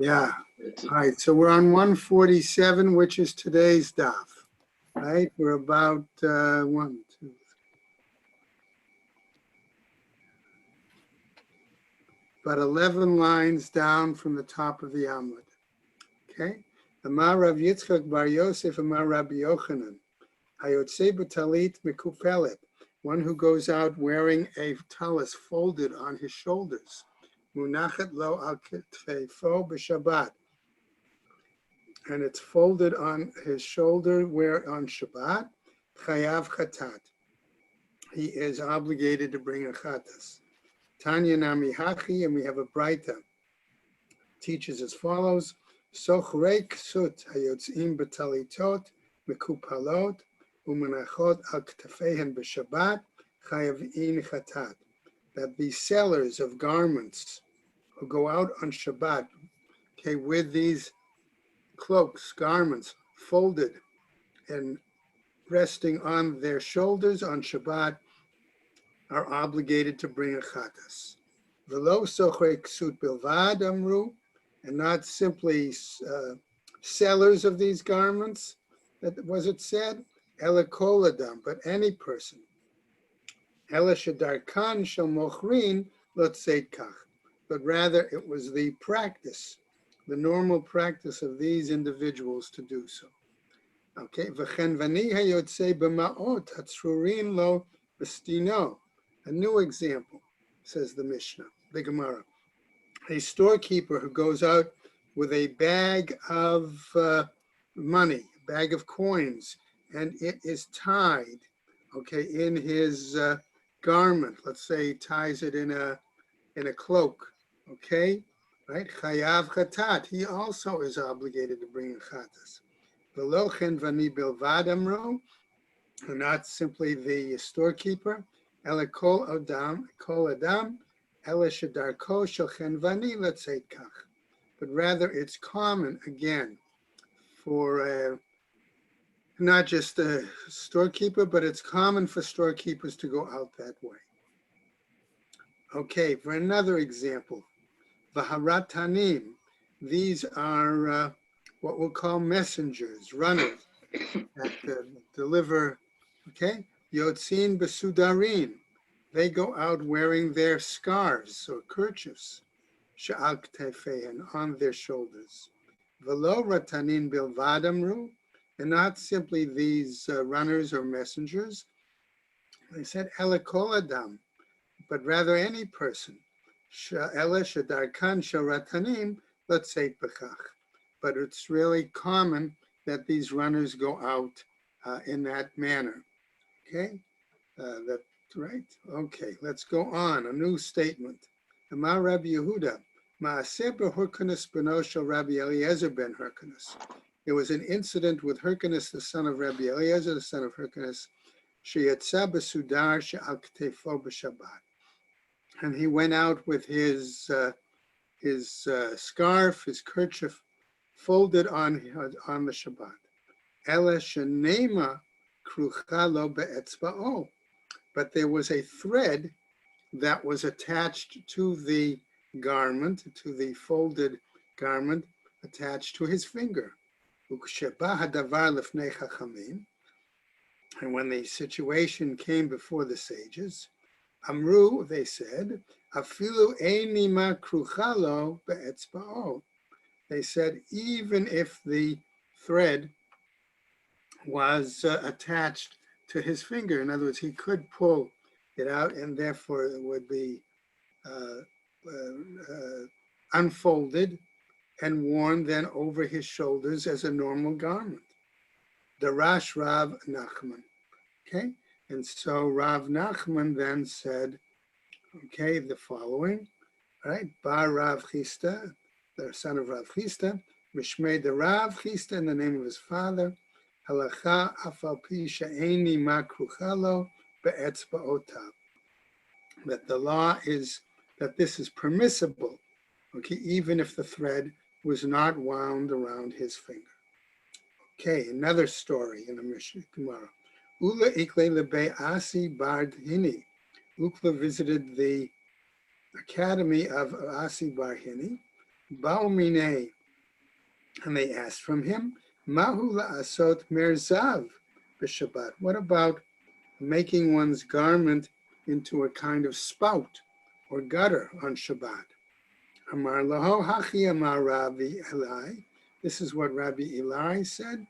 Yeah. All right. So we're on 147, which is today's daf. Right. We're about about 11 lines down from the top of the Amud. Okay. Amar Rav Yitzchak Bar Yosef Amar Rabbi Yochanan. Hayotzei b'talit mekupelet. One who goes out wearing a talis folded on his shoulders. Munachet lo al ketfeifo b'Shabbat. And it's folded on his shoulder where on Shabbat, chayav chatat. He is obligated to bring a chatas. Tanya nami hachi, and we have a braita. Teaches as follows: Sochrei ksut hayotzim b'talitot mekupalot umenachot al ktafeihen b'Shabbat chayavin chatat. That the sellers of garments who go out on Shabbat, okay, with these cloaks, garments folded and resting on their shoulders on Shabbat, are obligated to bring a chatas. V'lo sochei ksut bilvad amru, and not simply sellers of these garments, that was it said, ela kol adam, but any person. Ela shedarkan shel mochrin lo tzeit kach, but rather it was the practice, the normal practice of these individuals to do so. Okay, v'chen vani hayotzei b'ma'ot hatzrurin lo b'stino. A new example, says the Mishnah, the Gemara. A storekeeper who goes out with a bag of money, a bag of coins, and it is tied, okay, in his garment. Let's say he ties it in a cloak, okay, right? Chayav chatat. He also is obligated to bring a chatas. V'lo chen vani bilvad amro, and not simply the storekeeper. Ela kol adam, ela shedarko shel chen vani letzeit kach. But rather it's common, again, for not just the storekeeper, but it's common for storekeepers to go out that way. Okay, for another example, v'haratanim. These are what we'll call messengers, runners that deliver, okay? Yotzin besudarin. They go out wearing their scarves or kerchiefs, she'al ktefeihen, on their shoulders. V'lo ratanin bilvad amru, and not simply these runners or messengers. They said ela kol adam, but rather any person. Ela shedarkan shel ratanim letzeit b'chach. But it's really common that these runners go out in that manner. Okay, that's right. Okay, let's go on. A new statement. Amar Rabbi Yehuda, Maaseh b'Hyrcanus beno shel Rabbi Eliezer ben Hyrcanus. There was an incident with Hyrcanus, the son of Rabbi Eliezer, the son of Hyrcanus, sheyatza b'sudar she'al ktefo b'Shabbat, and he went out with his scarf, his kerchief, folded on the Shabbat. Ela shenema krucha lo be'etzba'o, but there was a thread that was attached to the garment, to the folded garment, attached to his finger. Uksheba hadavar lifnei chachamim, and when the situation came before the sages, Amru, they said, afilu eini ma krucha lo be'etzba'o. They said, even if the thread was attached to his finger, in other words, he could pull it out, and therefore it would be unfolded and worn then over his shoulders as a normal garment. Darash Rav Nachman. Okay, and so Rav Nachman then said, okay, the following, right? Bar Rav Chista, the son of Rav Chista, Mishmei the Rav Chista, in the name of his father, Halacha afal pi she'eni ma krucha lo be'etzba'otav. That the law is that this is permissible, okay, even if the thread was not wound around his finger. Okay, another story in the Mishnah Gemara. Ula ikle lebe Asi bar Hini. Ukla visited the academy of Asi bar Hini. Baumine, and they asked from him, Mahu la'asot merzav b'Shabbat. What about making one's garment into a kind of spout or gutter on Shabbat? Amar laho hachi amar Rabbi Eli. This is what Rabbi Eli said.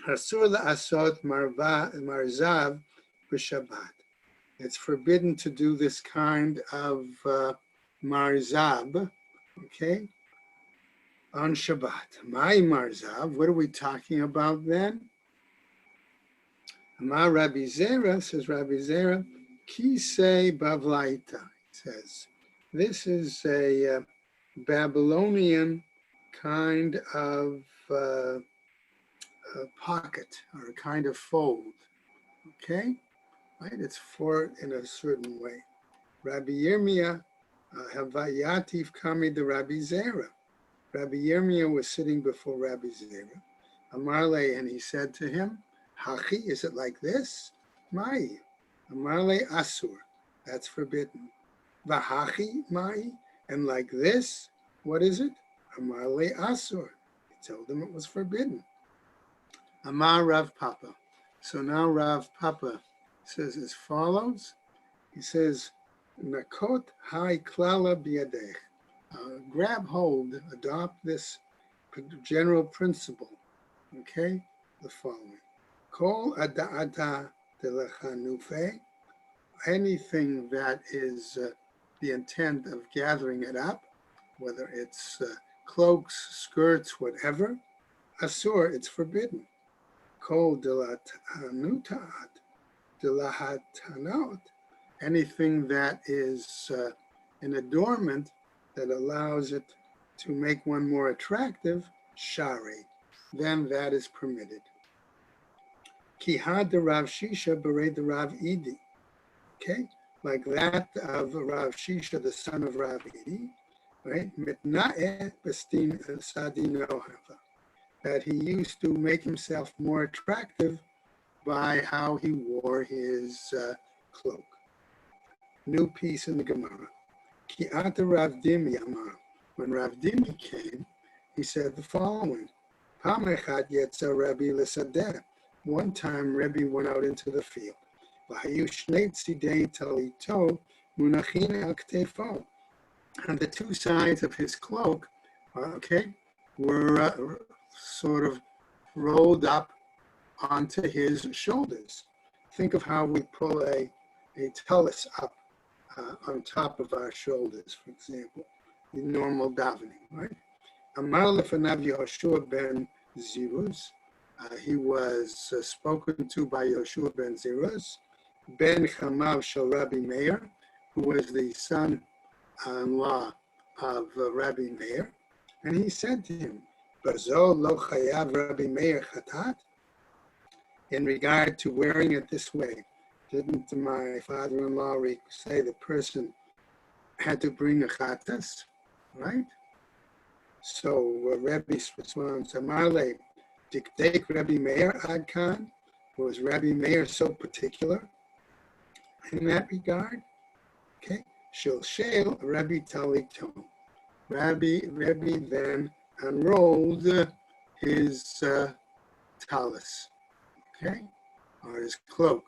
Asur la'asot marzav b'Shabbat. It's forbidden to do this kind of marzab, okay, on Shabbat. My marzav, what are we talking about then? Amar Rabbi Zera, says Rabbi Zera, Kisei Bavlaita, says. This is a Babylonian kind of pocket or a kind of fold, okay? Right? It's for in a certain way. Rabbi Yirmiyah, Havayatif Kami de Rabbi Zera. Rabbi Yirmiyah was sitting before Rabbi Zera. Amarle, and he said to him, Hachi, is it like this? Mai. Amarle Asur, that's forbidden. Vahachi Mai, and like this, what is it? Amarle Asur. He told him it was forbidden. Amar Rav Papa. So now Rav Papa says as follows. He says, Nakot hai klala biyadech. Grab hold, adopt this general principle. Okay, the following. Kol ada'ata delechanufe. Anything that is the intent of gathering it up, whether it's cloaks, skirts, whatever, asur, it's forbidden. Kol delahatanut, delahatanot. Anything that is an adornment that allows it to make one more attractive, shari, then that is permitted. Ki had the Rav Shisha bered the Rav Idi. Okay, like that of Rav Shisha, the son of Rav Idi, right? Mitna'eh bestin sadinohava. That he used to make himself more attractive by how he wore his cloak. New piece in the Gemara. Ki ata Rav Dimi amar. When Rav Dimi came, he said the following. Pam echad yetza Rabbi l'sadeh. One time Rabbi went out into the field. V'hayu shnei tzidei talito munachin al ktefo. And the two sides of his cloak, okay, were sort of rolled up onto his shoulders. Think of how we pull a tallis up on top of our shoulders, for example, in normal davening, right? Amar lefanav Yehoshua ben Ziruz. He was spoken to by Yehoshua ben Ziruz, ben Chamav shel Rabbi Meir, who was the son-in-law of Rabbi Meir, and he said to him, "Bazo lo chayav Rabbi Meir chatat." In regard to wearing it this way, didn't my father-in-law say the person had to bring a chatas, right? So Rabbi responds, Amarle, dikdek Rabbi Meir adkan. Was Rabbi Meir so particular in that regard? Okay. Shilshel Rabbi Talito. Rabbi then unrolled his tallis, okay, or his cloak.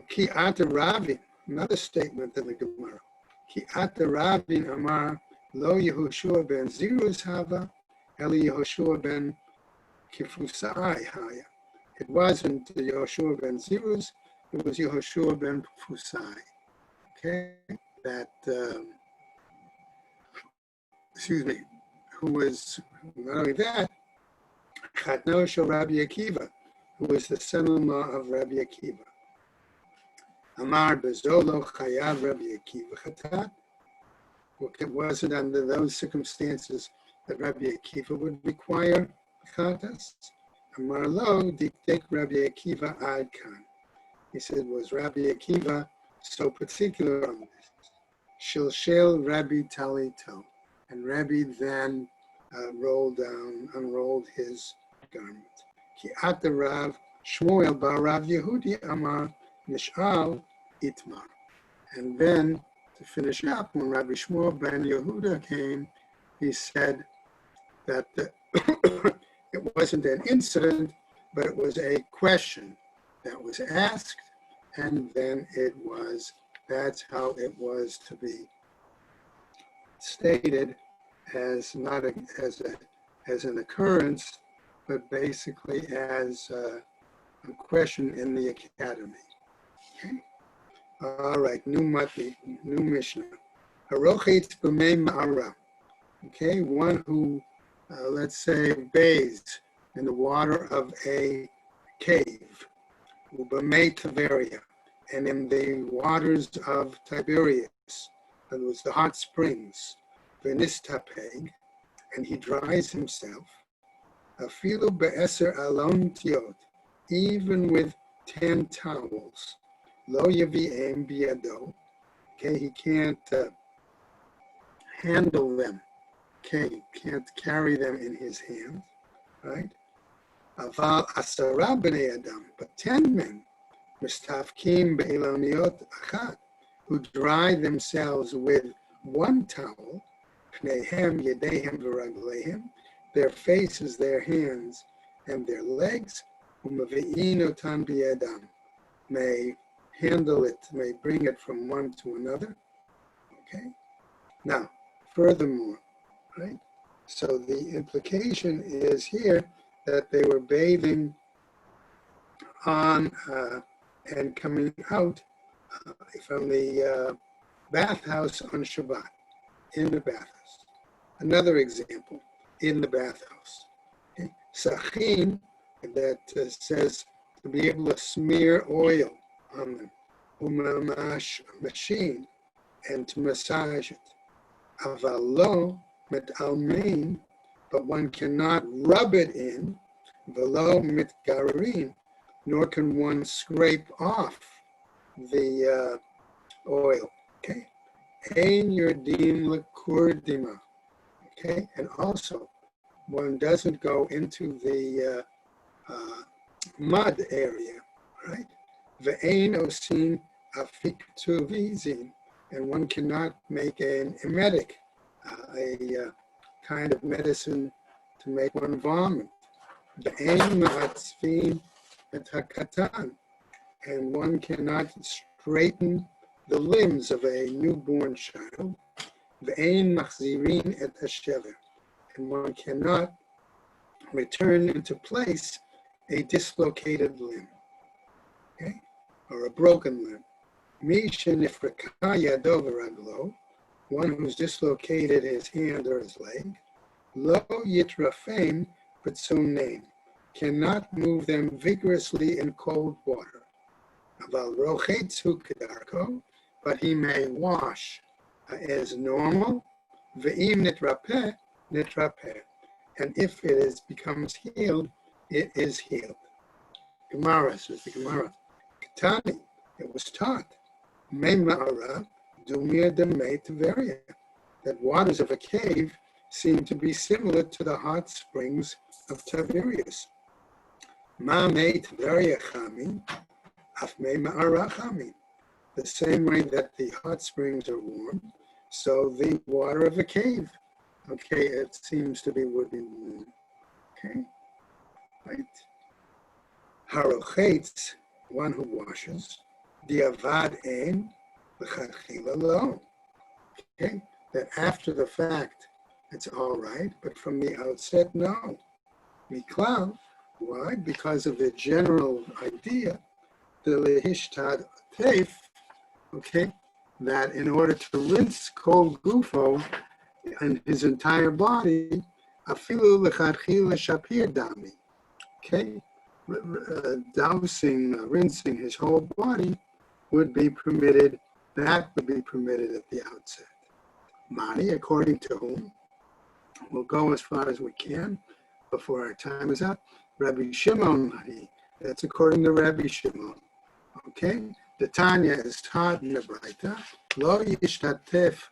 Ki ata Ravi, another statement in the Gemara. Ki ata Ravi amar lo Yehoshua ben Ziruz hava, eli Yehoshua ben Kifusai haya. It wasn't Yehoshua ben Ziruz, it was Yehoshua ben Kifusai. Okay, that, who was, not only that, Chatno shel Rabbi Akiva, who was the son-in-law of Rabbi Akiva. Amar bezolo chayav Rabbi Akiva chatat. It wasn't under those circumstances that Rabbi Akiva would require chatas. Amar lo diktek Rabbi Akiva adkan. He said, was Rabbi Akiva so particular on this? Shilshel Rabbi Talito. And Rabbi then unrolled his garment. Ki ata Rav Shmuel bar Rav Yehudi amar nishal itmar. And then to finish up, when Rabbi Shmuel ben Yehuda came, he said that it wasn't an incident, but it was a question that was asked, and then that's how it was to be stated, as not as an occurrence, but basically as a question in the academy. Okay. All right, new Mishnah. Harochet b'mei ma'ara. Okay, one who, let's say, bathes in the water of a cave, b'mei Tiberia, and in the waters of Tiberias, that was the hot springs, v'nistapeg, and he dries himself, afilu be'eser alon tiot, even with 10 towels, lo yavi'em biyado, okay, he can't handle them, okay, can't carry them in his hand, right? Aval asara b'nei adam, but 10 men, mistafkim be'iloniot achat, who dry themselves with one towel, pneihem yedehem v'ragleihem, their faces, their hands, and their legs, umave'in otan b'yadam, may handle it, may bring it from one to another. Okay. Now, furthermore, right? So the implication is here that they were bathing on and coming out from the bathhouse on Shabbat, in the bathhouse. Another example, in the bathhouse. Okay. Sachin, that says to be able to smear oil on them, umamash machine, and to massage it. Avalo mit almein, but one cannot rub it in, velo mit garin, nor can one scrape off the oil. Okay, ein yurdim lekurdima. Okay, and also one doesn't go into the mud area, right? Ve'ein osin afik tuvizin, and one cannot make an emetic, a kind of medicine to make one vomit. Ve'ein ma'atzvin et hakatan, and one cannot straighten the limbs of a newborn child. Ve'ein machzirin et hashever, and one cannot return into place a dislocated limb, okay, or a broken limb. Misha nifraka yado v'raglo, one who's dislocated his hand or his leg, lo yitrafem b'tzunein, cannot move them vigorously in cold water. Aval rochetzu kedarko, but he may wash as normal. Ve'im nitrapeh, nitrapeh, and if it becomes healed, it is healed. Gemara, says the Gemara, Ketani, it was taught, me ma'ara dumia de me Tiberia, that waters of a cave seem to be similar to the hot springs of Tiberias. Ma me Tiberia chamin, af me ma'ara chamin. The same way that the hot springs are warm, so the water of a cave, okay, it seems to be would be warm. Okay, right. Harochetz, one who washes, diavad ein, l'chadchila lo. Okay, that after the fact it's all right, but from the outset, no. Miklal, why? Because of the general idea, the lehishtad teif, okay, that in order to rinse kol gufo and his entire body, afilu l'chadchila shapir dami, okay, dousing, rinsing his whole body would be permitted. That would be permitted at the outset. Mani, according to whom? We'll go as far as we can before our time is up. Rabbi Shimon Mani, that's according to Rabbi Shimon. Okay, the Tanya is taught in the Braita, Lo yishtatef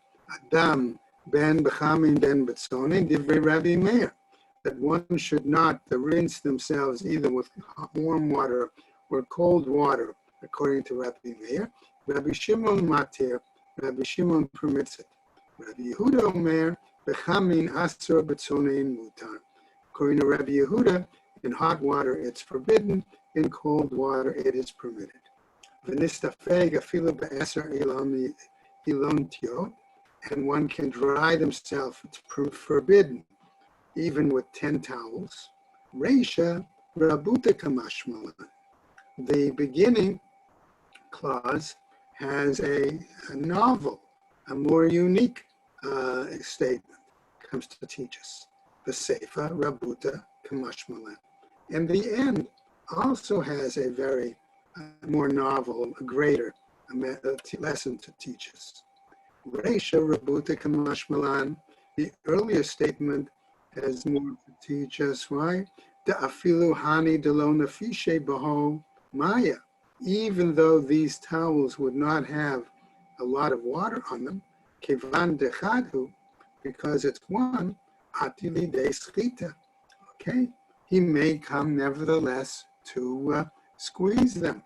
Adam ben b'chamin ben b'tzonin divrei Rabbi Meir, that one should not rinse themselves either with warm water or cold water, according to Rabbi Meir. Rabbi Shimon Matir Rabbi Shimon permits it. Rabbi Yehuda Omer, Bechamin Asur Betzonein Mutar. According to Rabbi Yehuda, in hot water it's forbidden, in cold water it is permitted. V'nistafeg afilu be'eser ilon tio, and one can dry themselves, it's forbidden, even with 10 towels. Reisha Rabuta Kamashmalan. The beginning clause has a novel, a more unique statement, comes to teach us. The Seifa Rabuta Kamashmalan. And the end also has a very more novel, a greater lesson to teach us. Reisha Rabuta Kamashmalan, the earlier statement has more to teach us. Why? The afilu hani delo nafishe baho maya. Even though these towels would not have a lot of water on them, kevan dechadu, because it's one, atili de schita. Okay, he may come nevertheless to squeeze them.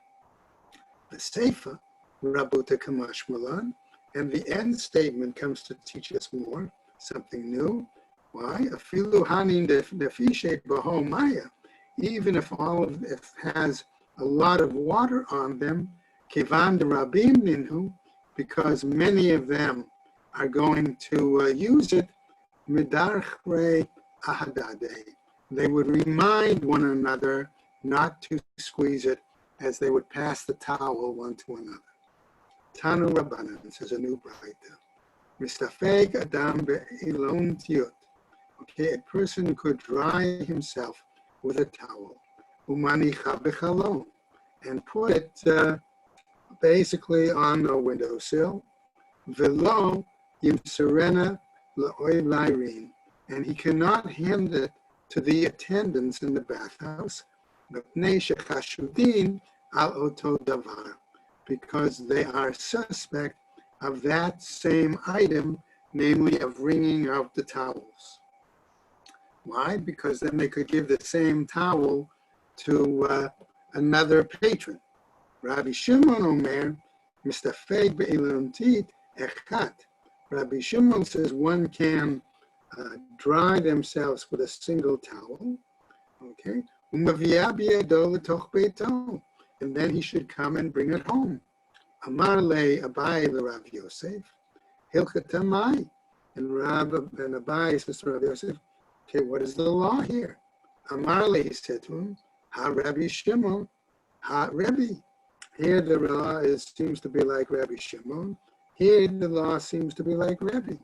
The Seifa, Rabuta Kamashmalan, and the end statement comes to teach us more, something new. Why? Afilu hanin nefishe baho maya. Even if it has a lot of water on them, kevan de rabim ninhu, because many of them are going to use it, midarchre ahadade. They would remind one another not to squeeze it as they would pass the towel one to another. Tanu Rabbanan, this is a new braita. Mistafeg adam be'ilon tiyot. Okay, a person could dry himself with a towel, umanicha bechalon, and put it basically on a windowsill, velo yimserena la'oy lairin, and he cannot hand it to the attendants in the bathhouse, mepnei shechashudin al oto davar, because they are suspect of that same item, namely of wringing out the towels. Why? Because then they could give the same towel to another patron. Rabbi Shimon Omer, Mistafeg be'ilon tit echat. Rabbi Shimon says one can dry themselves with a single towel, okay? And then he should come and bring it home. Amar le Abai le Rav Yosef, Hilchatamai, and Abai says to Rav Yosef, okay, what is the law here? Amar le, he said to him, Ha Rabbi Shimon, Ha Rebbe. Here the law seems to be like Rabbi Shimon. Here the law seems to be like Rebbe.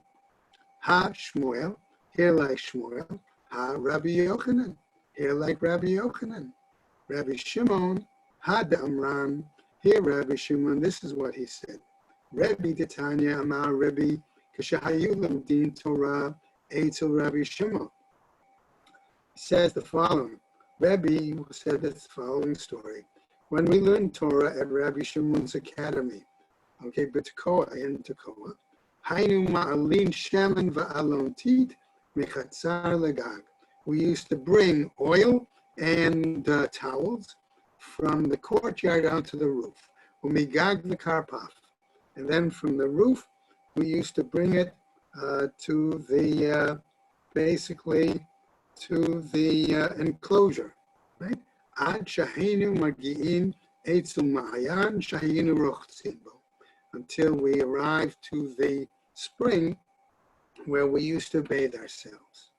Ha Shmuel, here like Shmuel. Ha Rabbi Yochanan, here like Rabbi Yochanan. Rabbi Shimon, Ha Damran, here Rabbi Shimon, this is what he said. Rebbe Titania Amar Rebbe, Kashahayu Lamdin Torah, Eitzel Rabbi Shimon. He says the following. Rebbe said this following story. When we learned Torah at Rabbi Shimon's academy, okay, B'Tekoa, in Tekoa, Hainu ma'alin shemen va'alon tit mechatzar legag. We used to bring oil and towels from the courtyard onto the roof. Umigag the karpaf. And then from the roof, we used to bring it to the, basically, to the enclosure, right? Ad shahinu magi'in etzel ma'ayan shahinu rochtzin bo. Until we arrived to the spring where we used to bathe ourselves.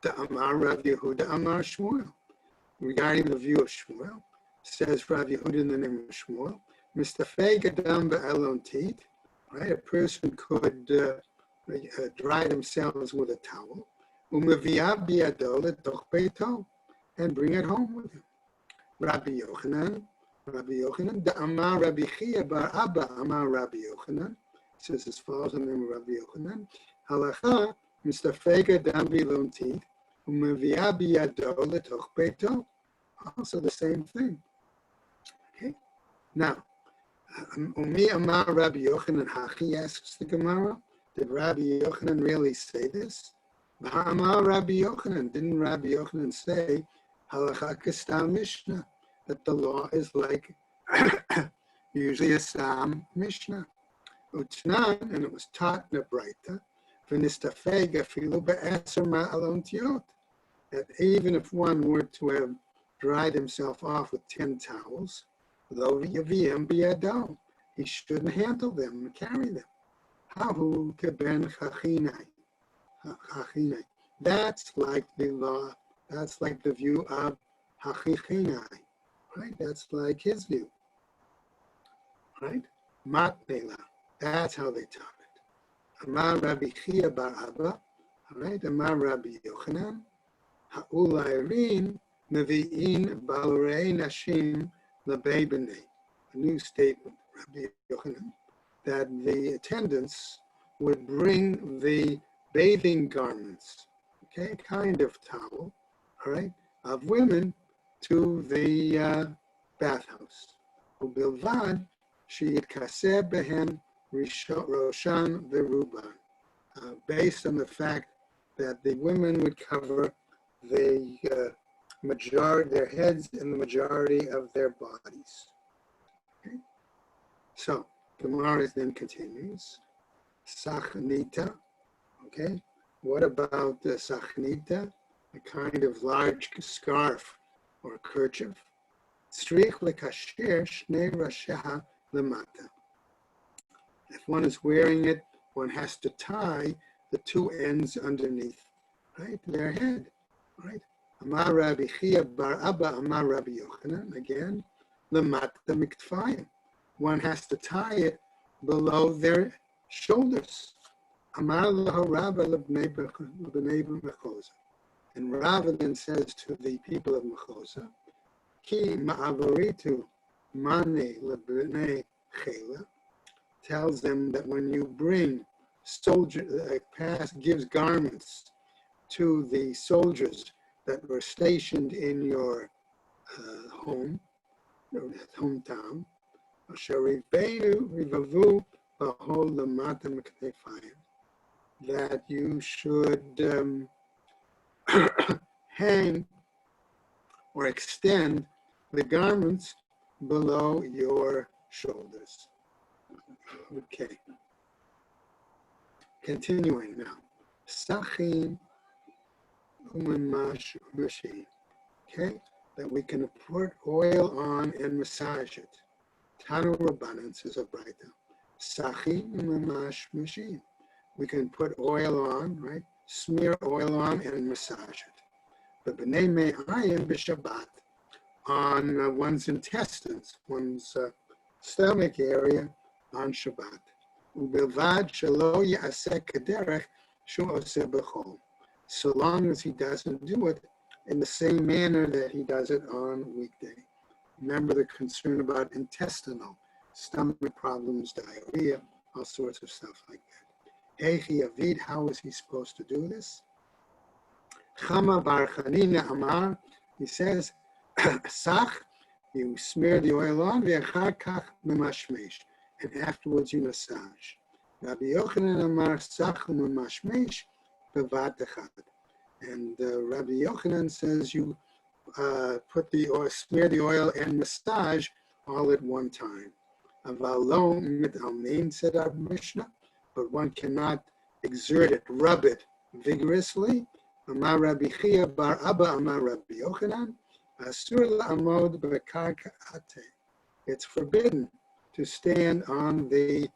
The Amar Rav Yehuda Amar Shmuel. Regarding the view of Shmuel, says Rav Yehuda in the name of Shmuel, Mistafeg adam be'elon tit, right? A person could dry themselves with a towel, u'mevi'ah biyado letoch beito, and bring it home with him. Rabbi Yochanan, the Amar Rabbi Chia bar Abba Amar Rabbi Yochanan, says as follows in the name of Rabbi Yochanan, Halacha Mistafeg adam be'elon tit, u'mevi'ah biyado letoch beito. Also the same thing. Okay. Now, Umi Amar Rabbi Yochanan Hachi, asks the Gemara, did Rabbi Yochanan really say this? Amar Rabbi Yochanan, didn't Rabbi Yochanan say Halacha Kestam Mishnah, that the law is like usually a Sam Mishnah. Utnan, and it was taught in a Breita, v'nistafeg afilu be'eser ma'alon tiyot, that even if one were to have dried himself off with 10 towels, lo yaviyem biyado, he shouldn't handle them and carry them. Hahu keben chachinai. That's like the law. That's like the view of hachichinai, right? That's like his view, right? Matnela. That's how they taught it. Amar Rabbi Chia bar Abba, right? Amar Rabbi Yochanan, ha'ulairin nevi'in balurei nashim lebei b'nei. A new statement, Rabbi Yochanan, that the attendants would bring the bathing garments, okay, kind of towel, all right, of women to the bathhouse. Ubilvad sheyitkaseh behen Roshan Veruban, based on the fact that the women would cover the majority, their heads and the majority of their bodies. Okay? So, Gemara then continues. Sachnita, okay? What about the sachnita? A kind of large scarf or kerchief. Strich lekasher shnei rasheha lemata. If one is wearing it, one has to tie the two ends underneath, right, their head, right? Amar Rabbi Chia bar Abba, Amar Rabbi Yochanan, again, lemata miktfayim. One has to tie it below their shoulders. Amar lahu Rabba lebnei Mechoza. And Rabba then says to the people of Mechoza, Ki ma'avoritu mane lebnei chela, tells them that when you bring soldiers, gives garments to the soldiers that were stationed in your hometown, that you should hang or extend the garments below your shoulders. Okay. Continuing now. Sachin umamash machine. Okay, that we can put oil on and massage it. Tanu Rabbanan says a Breita. Sachin umamash machine. We can put oil on, right? Smear oil on and massage it. But b'nei me'ayim b'Shabbat, on one's intestines, one's stomach area, on Shabbat. Ubilvad shelo ya'aseh kederech shu oseh b'chol. So long as he doesn't do it in the same manner that he does it on weekday. Remember the concern about intestinal, stomach problems, diarrhea, all sorts of stuff like that. Eichi Avid, how is he supposed to do this? Chama bar Chanina Amar, he says, Sach, you smear the oil on, ve'achar kach memashmesh, and afterwards you massage. Rabbi Yochanan Amar Sach memashmesh bevat echad. And Rabbi Yochanan says you put the oil, smear the oil and massage all at one time. Aval mit almein, said our Mishnah, but one cannot exert it, rub it vigorously. Amar Rabbi Chia bar Abba Amar Rabbi Yochanan, asur la'amod b'karka ate. It's forbidden to stand on the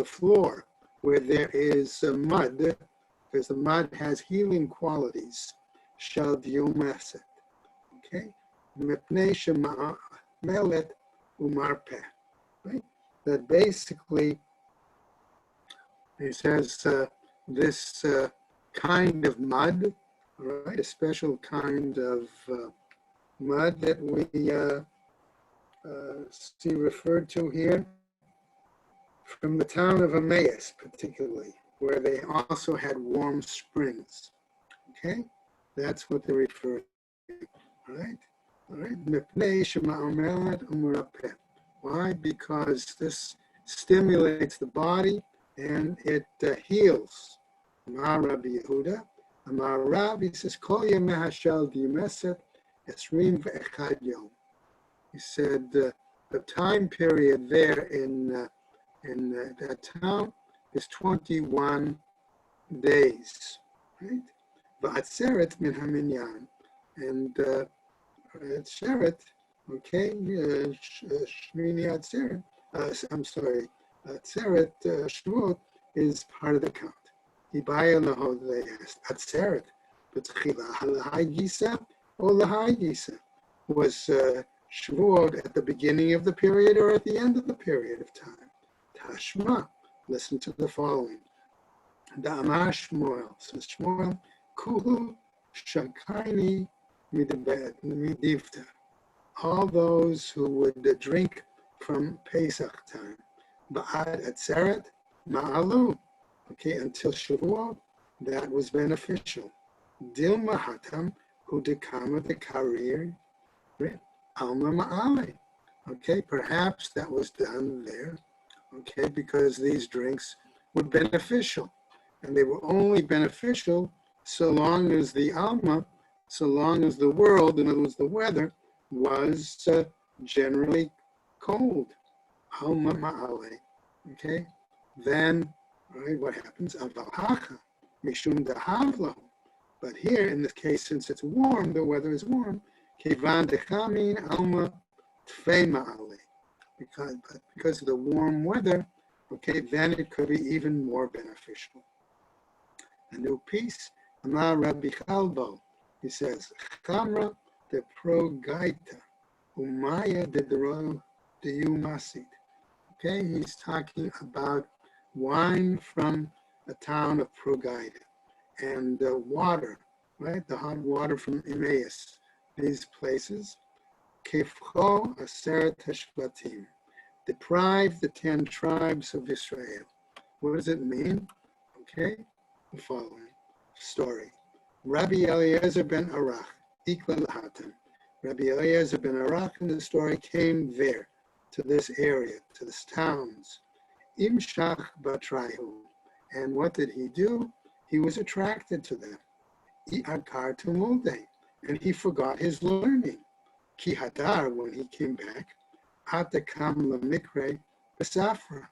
floor where there is mud, because the mud has healing qualities. Shal diomaset. Okay? Mepnei shema'melet umarpeh. Right? That basically, he says this kind of mud, right? A special kind of mud that we see referred to here from the town of Emmaus, particularly, where they also had warm springs. Okay, that's what they refer to. All right, all right. Why? Because this stimulates the body and it heals. Amar Rabbi Yehuda, Amar Rabbi says, Kol yemei hashal dimeset esrim ve'echad yom. He said, the time period there in that town is 21 days, right? Va'atzeret min haminyan, and Atzeret, okay, Shmini Atzeret, I'm sorry, Atzeret Shvuot is part of the count. Ibaya Lahod, they asked, Atzeret, but Lahai Gisa or Lahai Gisa? Was Shavuot at the beginning of the period or at the end of the period of time? Tashma, listen to the following. Da'amar Shmuel, so Shmuel, Kuhu Shakaini Midivta. All those who would drink from Pesach time, Ba'ad Atzeret Ma'alu, okay, until Shavuot, that was beneficial. Dilma Hatam, who dekama the Karir, Alma Ma'ale. Okay, perhaps that was done there, okay, because these drinks were beneficial. And they were only beneficial so long as the Alma, so long as the world, in other words, the weather, was generally cold. Alma Ma'ale. Okay, then, right, what happens? Avalhacha, Mishum Dahavlo. But here, in this case, since it's warm, the weather is warm, Kevan dechamin alma tfei ma'ale. Because of the warm weather, okay, then it could be even more beneficial. A new piece, Amar Rabbi Chalbo, he says, Chamra de progaita, umaya de dro de umasit. Okay, he's talking about wine from a town of Progaita and water, right, the hot water from Emmaus. These places, Kefcho Aseret Hashvatim, deprive the 10 tribes of Israel. What does it mean? Okay, the following story. Rabbi Eliezer ben Arach, Ikla Lahatam. Rabbi Eliezer ben Arach in the story came there, to this area, to the towns. Imshach Batrahu. And what did he do? He was attracted to them. Iakar Tumulde. And he forgot his learning. Ki hadar, when he came back, atakam lamikre besafra.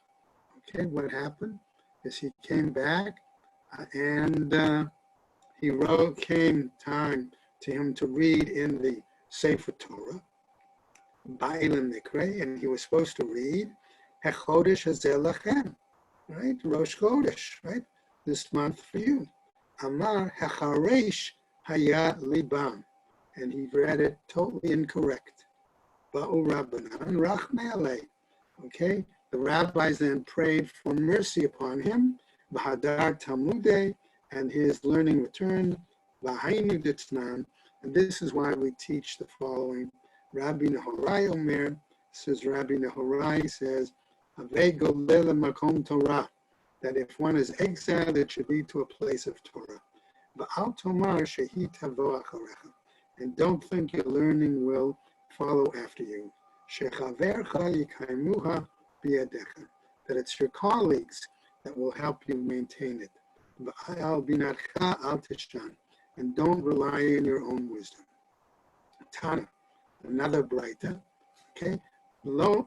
Okay, what happened is he came back and he came time to him to read in the Sefer Torah, Ba'ilim Mikre, and he was supposed to read Hechodesh Hazeh Lachem, right? Rosh Chodesh, right? This month for you. Amar Hecharesh Hayat Libam, and he read it totally incorrect. Ba'u Rabbanan Rachmele. Okay, the rabbis then prayed for mercy upon him. Bahadar Talmudeh, and his learning returned. Bahainu Ditznan, and this is why we teach the following. Rabbi Nehorai Omer, says Rabbi Nehorai says, Ave Golele Makom Torah, that if one is exiled, it should lead to a place of Torah. Ba'al Tomar Shehi Tavo Acharecha, and don't think your learning will follow after you. Shechavercha Yikaimuha Biyadecha, that it's your colleagues that will help you maintain it. Ba'al Binatcha Al Tishan, and don't rely on your own wisdom. Tana, another Braita, okay? Lo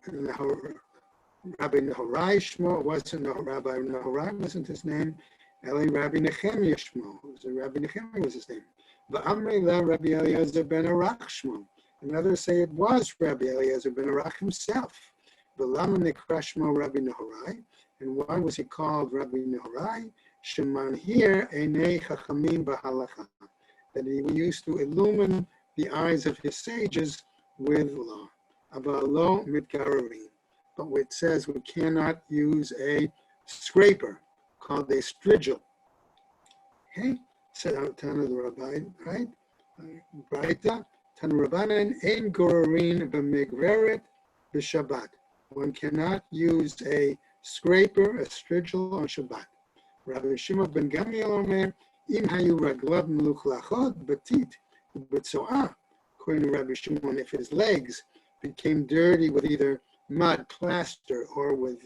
Rabbi Nehorai Shmo, wasn't Rabbi Nehorai, wasn't his name. Eli Rabbi Nechemia Shmo, Rabbi Nechemia was his name. Va'amrei la Rabbi Eliezer ben Arach Shmo. And others say it was Rabbi Eliezer ben Arach himself. V'lama nekra Shmo Rabbi Nehorai. And why was he called Rabbi Nehorai? Shemanhir einei chachamim b'halacha. That he used to illumine the eyes of his sages with law. Avalo mitgararin. But it says we cannot use a scraper called a strigil. Okay? Said out Tana the Rabbi, right? Braita, Tana Rabbanan, ein gorarin b'migveret b'Shabbat. One cannot use a scraper, a strigil on Shabbat. Rabbi Shimon ben Gamliel Omer, im hayu raglav meluchlachot batit b'tzoah. According to Rabbi Shimon, if his legs became dirty with either mud, plaster, or with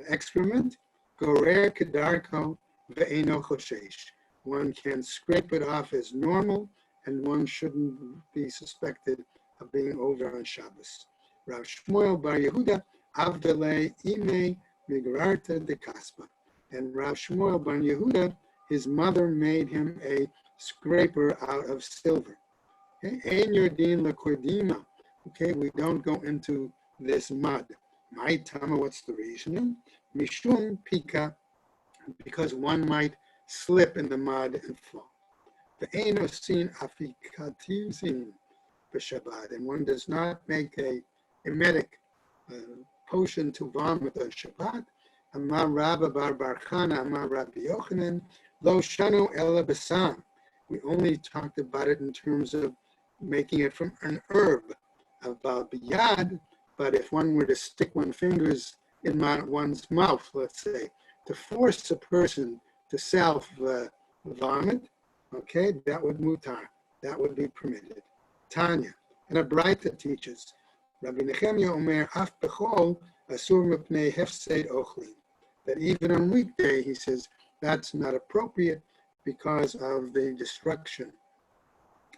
excrement, gorer kedarko ve'eno choshesh. One can scrape it off as normal, and one shouldn't be suspected of being over on Shabbos. Rav Shmuel Bar Yehuda Avdele Ime Migrarta de Kaspa. And Rav Shmuel Bar Yehuda, his mother made him a scraper out of silver. Okay, Ein Yordin Lekordima. Okay, we don't go into this mud. My Tama, what's the reasoning? Mishum Pika, because one might slip in the mud and fall. The Ein Osin Afikativzin b'Shabbat, and one does not make a emetic potion to vomit on Shabbat. Amar Rabba Bar Barchana, Amar Rabbi Yochanan, Lo Shanu Ela Basam. We only talked about it in terms of making it from an herb, about biyad, but if one were to stick one's fingers in one's mouth, let's say, to force a person to self-vomit, okay, that would mutar, that would be permitted. Tanya, and a Braita teaches, Rabbi Nechemia Omer, Af Bechol, Asur Mepnei Hefseid Ochlin, that even on weekday, he says, that's not appropriate because of the destruction,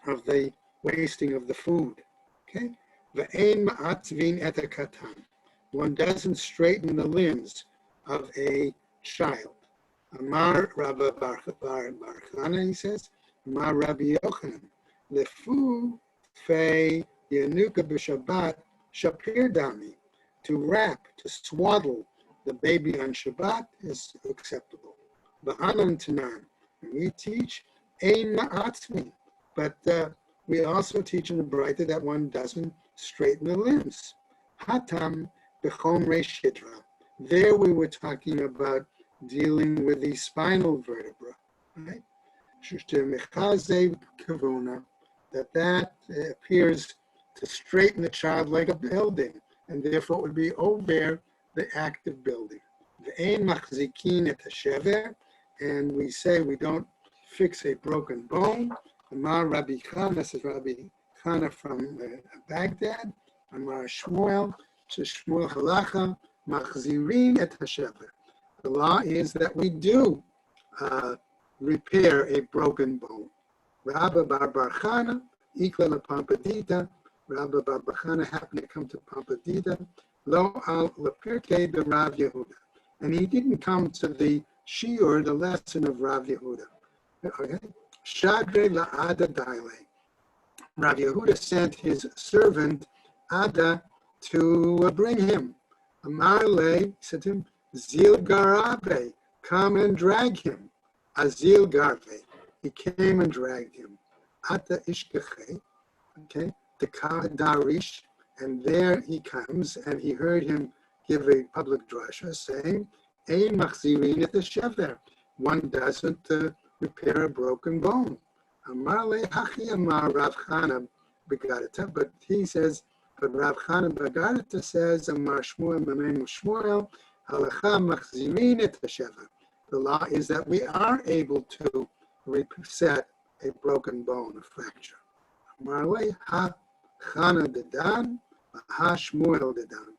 of the wasting of the food. Okay? Ve'ein ma'atzvin et katan. One doesn't straighten the limbs of a child. Amar Rabba Bar Chana, he says, Amar Rabbi Yochanan, lefu fei yenuka b'Shabbat shapir dami. To wrap, to swaddle the baby on Shabbat is acceptable. Ba'anan tanan. We teach ein ma'atzvin, but we also teach in the Braita that one doesn't straighten the limbs. Hatam b'chomrei shidra. There we were talking about dealing with the spinal vertebra, right? That appears to straighten the child like a building, and therefore it would be over the act of building. V'ein machzikin et hashever, and we say we don't fix a broken bone. Amar Rabbi Chana, says Rabbi Chana from Baghdad. Amar Shmuel, Shmuel halacha, machzirin et hashever. The law is that we do repair a broken bone. Rabba Bar Chana, Ikla la Pampadita. Rabba Bar Chana happened to come to Pampadita. Lo al lepirkei de Rav Yehuda. And he didn't come to the shiur, the lesson of Rav Yehuda. Okay. Shadre la'ada daile. Rav Yehuda sent his servant Ada to bring him. Amar le, said to him, Zil Garabe, come and drag him. Azil Garve, he came and dragged him. Ata Ishkeche, okay, the Darish, and there he comes, and he heard him give a public drasha saying, Ein machzirin et shever. One doesn't repair a broken bone. Amar le hachi amar Rav Chana begadita, but he says, but Rav Chana begadita says, Amar Shmuel memenu Shmuel, halacha machzirin et shever. The law is that we are able to reset a broken bone, a fracture. Amar le ha Chana dedan, ha Shmuel dedan.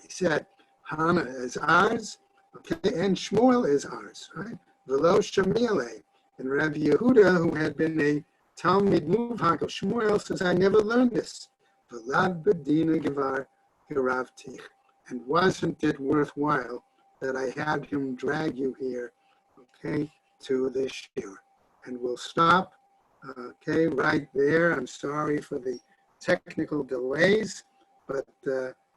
He said, Hana is ours, okay, and Shmuel is ours, right? Velo Shamile. And Rabbi Yehuda, who had been a Talmid Muvhak of Shmuel, says, I never learned this. Velad bedina givar giravtich. And wasn't it worthwhile that I had him drag you here, okay, to the shiur? And we'll stop, okay, right there. I'm sorry for the technical delays, but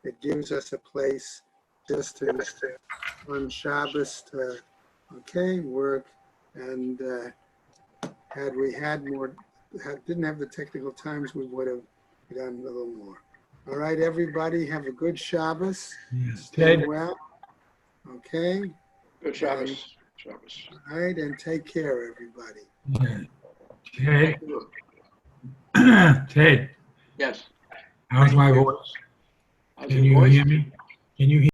it gives us a place just to on Shabbos to, okay, work. And had we had more, didn't have the technical times, we would have done a little more. All right, everybody, have a good Shabbos. Stay well. Okay. Good Shabbos. Shabbos. All right, and take care, everybody. Yeah. Ted. Ted. Yes. How's my voice? How's Can your you voice? hear me? Can you hear